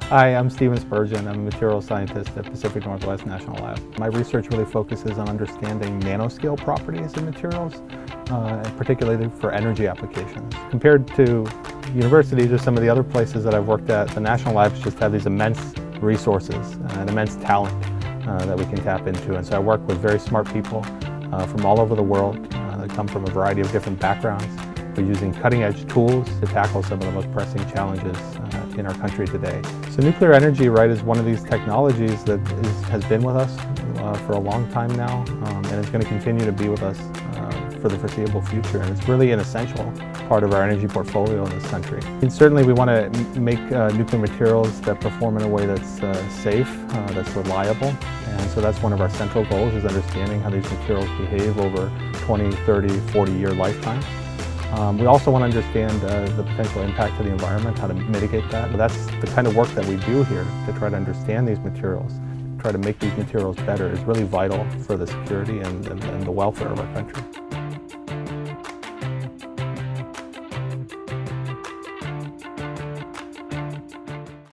Hi, I'm Spurgeon. I'm a materials scientist at Pacific Northwest National Lab. My research really focuses on understanding nanoscale properties of materials, and particularly for energy applications. Compared to universities or some of the other places that I've worked at, the national labs just have these immense resources and immense talent that we can tap into. And so I work with very smart people from all over the world that come from a variety of different backgrounds. We're using cutting-edge tools to tackle some of the most pressing challenges in our country today. So nuclear energy, right, is one of these technologies that has been with us for a long time now, and it's going to continue to be with us for the foreseeable future. And it's really an essential part of our energy portfolio in this country. And certainly we want to make nuclear materials that perform in a way that's safe, that's reliable. And so that's one of our central goals, is understanding how these materials behave over 20, 30, 40-year lifetimes. We also want to understand the potential impact to the environment, how to mitigate that. But that's the kind of work that we do here to try to understand these materials, try to make these materials better, is really vital for the security and the welfare of our country.